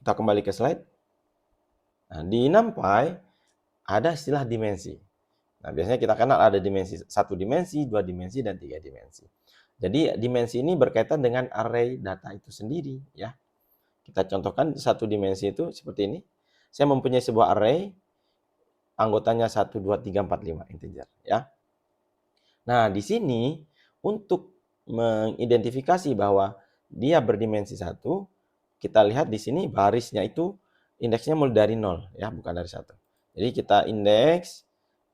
Kita kembali ke slide. Nah, di NumPy ada istilah dimensi. Nah, biasanya kita kenal ada dimensi 1 dimensi, 2 dimensi, dan 3 dimensi. Jadi, dimensi ini berkaitan dengan array data itu sendiri, ya. Kita contohkan 1 dimensi itu seperti ini. Saya mempunyai sebuah array, anggotanya 1, 2, 3, 4, 5, integer, ya. Nah, di sini untuk mengidentifikasi bahwa dia berdimensi 1, kita lihat di sini barisnya itu indeksnya mulai dari 0, ya, bukan dari 1. Jadi kita indeks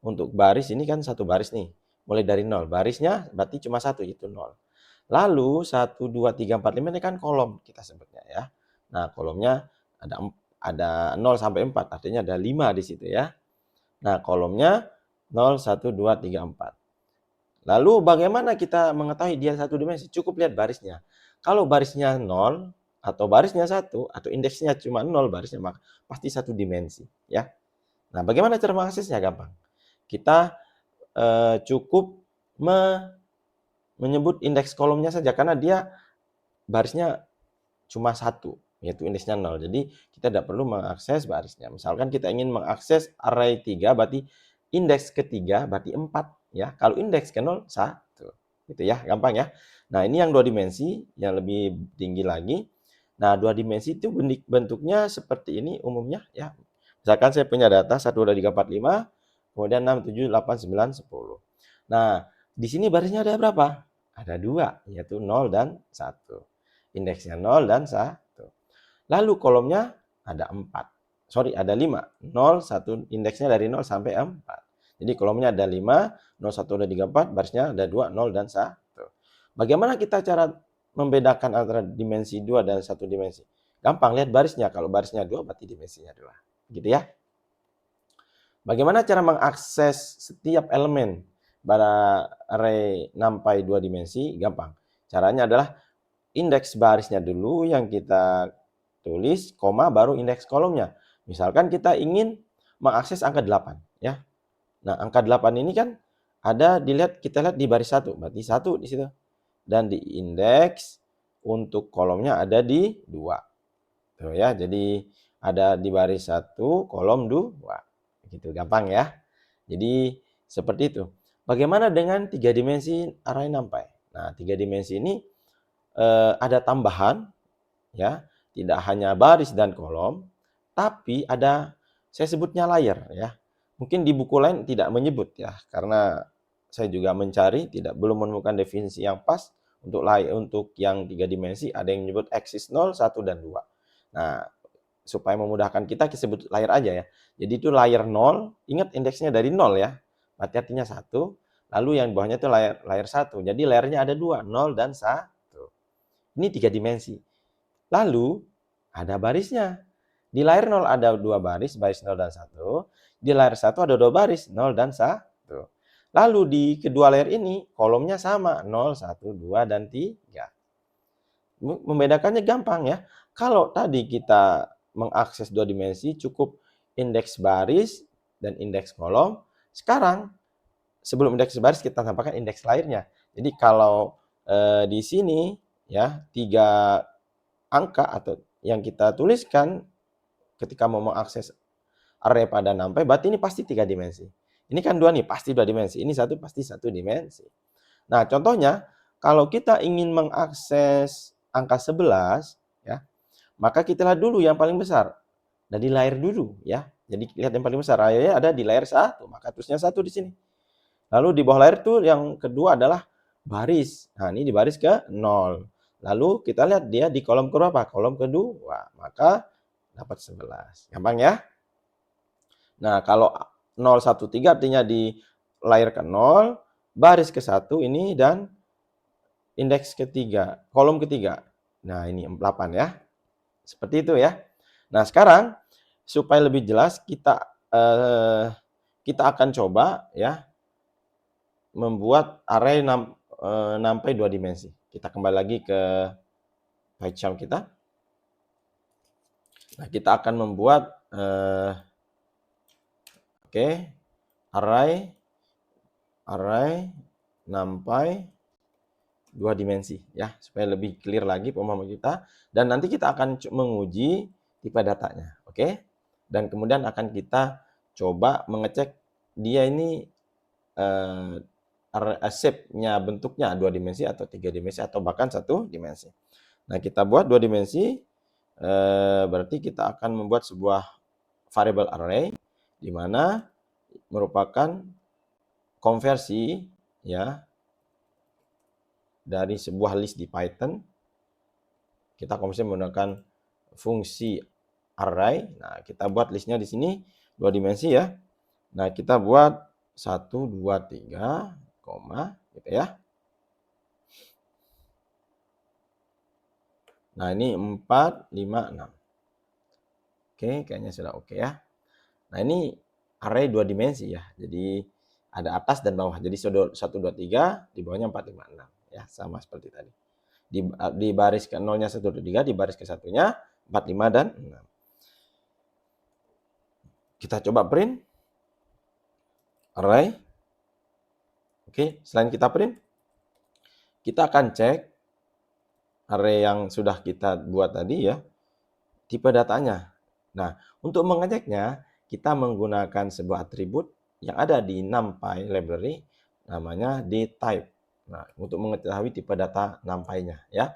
untuk baris ini kan satu baris nih, mulai dari 0. Barisnya berarti cuma satu, yaitu 0. Lalu 1, 2, 3, 4, 5 ini kan kolom kita sebutnya, ya. Nah, kolomnya ada 0 sampai 4, artinya ada 5 di situ, ya. Nah, kolomnya 0, 1, 2, 3, 4. Lalu bagaimana kita mengetahui dia satu dimensi? Cukup lihat barisnya. Kalau barisnya 0 atau barisnya 1 atau indeksnya cuma 0 barisnya, maka pasti satu dimensi, ya. Nah, bagaimana cara mengaksesnya? Gampang. Kita cukup menyebut indeks kolomnya saja karena dia barisnya cuma satu, yaitu indeksnya 0. Jadi kita tidak perlu mengakses barisnya. Misalkan kita ingin mengakses array 3, berarti indeks ketiga berarti 4, ya. Kalau indeks ke 0, 1. Gitu ya, gampang ya. Nah, ini yang 2 dimensi, yang lebih tinggi lagi. Nah, 2 dimensi itu bentuknya seperti ini umumnya, ya. Misalkan saya punya data 1, 2, 3, 4, 5, kemudian 6, 7, 8, 9, 10. Nah, di sini barisnya ada berapa? Ada 2, yaitu 0 dan 1. Indeksnya 0 dan 1. Lalu kolomnya ada 4. Sorry, ada 5. 0, 1, indeksnya dari 0 sampai 4. Jadi kolomnya ada 5, 0, 1, 2, 3, 4, barisnya ada 2, 0, dan 1. Bagaimana kita cara membedakan antara dimensi 2 dan 1 dimensi? Gampang, lihat barisnya. Kalau barisnya 2, berarti dimensinya 2. Gitu ya. Bagaimana cara mengakses setiap elemen pada array NumPy 2 dimensi? Gampang. Caranya adalah indeks barisnya dulu yang kita tulis, koma, baru indeks kolomnya. Misalkan kita ingin mengakses angka 8, ya. Nah, angka 8 ini kan ada kita lihat di baris 1, berarti 1 di situ. Dan di indeks untuk kolomnya ada di 2. Tuh ya, jadi ada di baris 1, kolom 2. Gitu, gampang ya. Jadi seperti itu. Bagaimana dengan 3 dimensi array NumPy? Nah, 3 dimensi ini ada tambahan, ya, tidak hanya baris dan kolom, tapi ada saya sebutnya layer, ya. Mungkin di buku lain tidak menyebut, ya, karena saya juga mencari belum menemukan definisi yang pas untuk yang 3 dimensi. Ada yang menyebut axis 0, 1, dan 2. Nah, supaya memudahkan kita sebut layer aja, ya. Jadi itu layer 0, ingat indeksnya dari 0, ya. Berarti artinya 1. Lalu yang bawahnya itu layer 1. Jadi layernya ada 2, 0 dan 1. Ini 3 dimensi. Lalu ada barisnya. Di layer 0 ada 2 baris 0 dan 1. Di layer 1 ada 2 baris, 0 dan 1. Lalu di kedua layer ini kolomnya sama, 0, 1, 2, dan 3. Membedakannya gampang, ya. Kalau tadi kita mengakses 2 dimensi cukup indeks baris dan indeks kolom. Sekarang sebelum indeks baris kita tambahkan indeks layernya. Jadi kalau di sini, ya, 3 angka atau yang kita tuliskan ketika mau mengakses array pada NumPy, berarti ini pasti 3 dimensi. Ini kan 2 nih, pasti 2 dimensi. Ini 1 pasti 1 dimensi. Nah, contohnya kalau kita ingin mengakses angka 11, ya, maka kita lihat dulu yang paling besar. Dari layer dulu, ya. Jadi lihat yang paling besar, layernya ada di layer 1, maka terusnya 1 di sini. Lalu di bawah layer itu yang kedua adalah baris. Nah, ini di baris ke 0. Lalu kita lihat dia di kolom keberapa? Kolom kedua. Maka dapat 11. Gampang ya? Nah, kalau 0, 1, 3 artinya di layer ke 0, baris ke 1 ini, dan indeks ketiga, kolom ketiga. Nah, ini 8 ya. Seperti itu ya. Nah, sekarang supaya lebih jelas kita akan coba, ya, membuat array NumPy 2 dimensi. Kita kembali lagi ke PyCharm kita. Nah, kita akan membuat array NumPy 2 dimensi, ya, supaya lebih clear lagi pemahaman kita. Dan nanti kita akan menguji tipe datanya, oke? Dan kemudian akan kita coba mengecek dia ini shape-nya, bentuknya 2 dimensi atau 3 dimensi atau bahkan 1 dimensi. Nah, kita buat 2 dimensi, berarti kita akan membuat sebuah variable array di mana merupakan konversi ya dari sebuah list di Python. Kita konversi menggunakan fungsi array. Nah, kita buat listnya di sini 2 dimensi ya. Nah, kita buat 1, 2, 3, koma, gitu ya. Nah, ini 4, 5, 6. Oke, kayaknya sudah oke ya. Nah, ini array 2 dimensi ya. Jadi, ada atas dan bawah. Jadi, 1, 2, 3, di bawahnya 4, 5, 6. Ya, sama seperti tadi. Di baris ke 0-nya 1, 2, 3, di baris ke 1-nya 4, 5, dan 6. Kita coba print array. Oke, selain kita print, kita akan cek array yang sudah kita buat tadi ya, tipe datanya. Nah, untuk mengeceknya, kita menggunakan sebuah atribut yang ada di NumPy library, namanya dtype. Nah, untuk mengetahui tipe data NumPy-nya ya.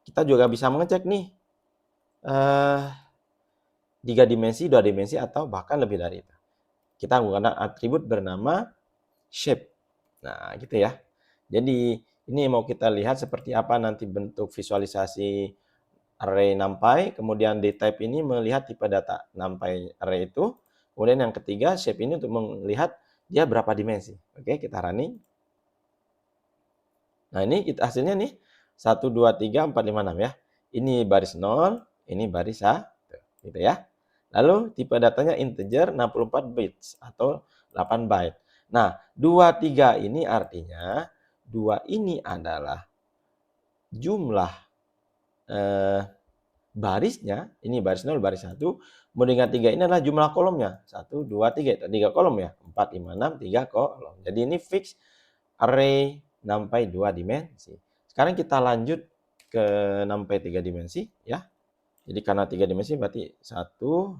Kita juga bisa mengecek nih 3 dimensi, 2 dimensi, atau bahkan lebih dari itu. Kita menggunakan atribut bernama shape. Nah, gitu ya. Jadi, ini mau kita lihat seperti apa nanti bentuk visualisasi array NumPy, kemudian dtype ini melihat tipe data NumPy array itu, kemudian yang ketiga shape ini untuk melihat dia berapa dimensi. Oke, kita running. Nah, ini hasilnya nih 1, 2, 3, 4, 5, 6 ya. Ini baris 0, ini baris 1, gitu ya. Lalu tipe datanya integer 64 bits atau 8 byte. Nah, 2, 3 ini artinya 2 ini adalah jumlah barisnya, ini baris 0, baris 1, kemudian 3 ini adalah jumlah kolomnya. 1, 2, 3, 3 kolom ya. 4, 5, 6, 3 kolom. Jadi ini fix array NumPy 2 dimensi. Sekarang kita lanjut ke NumPy 3 dimensi ya. Jadi karena 3 dimensi berarti 1,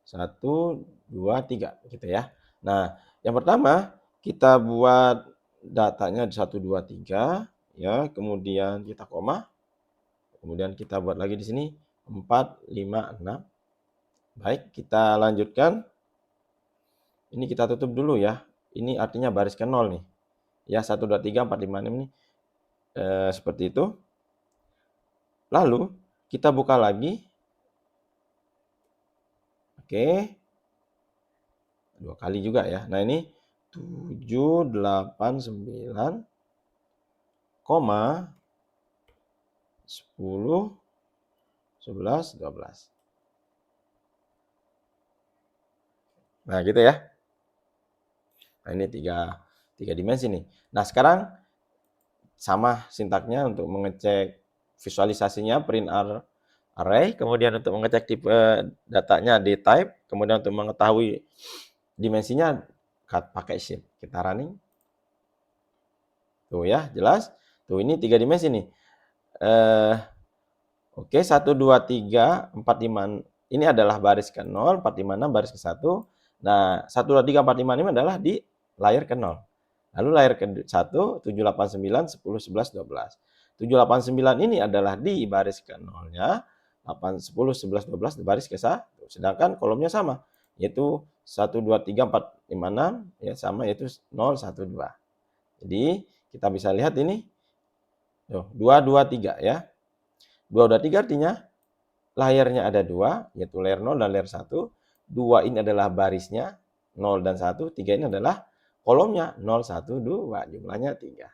2, 3 gitu ya. Nah, yang pertama kita buat datanya 1, 2, 3 ya, kemudian kita koma. Kemudian kita buat lagi di sini 4, 5, 6. Baik, kita lanjutkan. Ini kita tutup dulu ya. Ini artinya baris ke 0 nih. Ya, 1, 2, 3, 4, 5, 6 ini seperti itu. Lalu kita buka lagi. Oke. 2 kali juga ya. Nah, ini 7, 8, 9, 10, 11, 12. Nah, gitu ya. Nah, ini 3 dimensi nih. Nah, sekarang sama sintaknya untuk mengecek visualisasinya print array, kemudian untuk mengecek tipe datanya dtype, kemudian untuk mengetahui dimensinya pakai shape. Kita running. Tuh ya, jelas. Tuh ini 3 dimensi nih. Oke, 1, 2, 3, 4, 5. Ini adalah baris ke 0, 4, 5, 6 baris ke 1. Nah, 1, 2, 3, 4, 5, 6 adalah di layar ke 0. Lalu layar ke 1, 7, 8, 9, 10, 11, 12. 7, 8, 9 ini adalah di baris ke 0-nya, 8, 10, 11, 12 di baris ke 1. Sedangkan kolomnya sama, yaitu 1, 2, 3, 4, 5, 6, ya sama, yaitu 0, 1, 2. Jadi, kita bisa lihat ini, 2, 2, 3 ya. 2, 2, 3 artinya layarnya ada 2, yaitu layar 0 dan layar 1. 2 ini adalah barisnya, 0 dan 1. 3 ini adalah kolomnya, 0, 1, 2. Jumlahnya 3.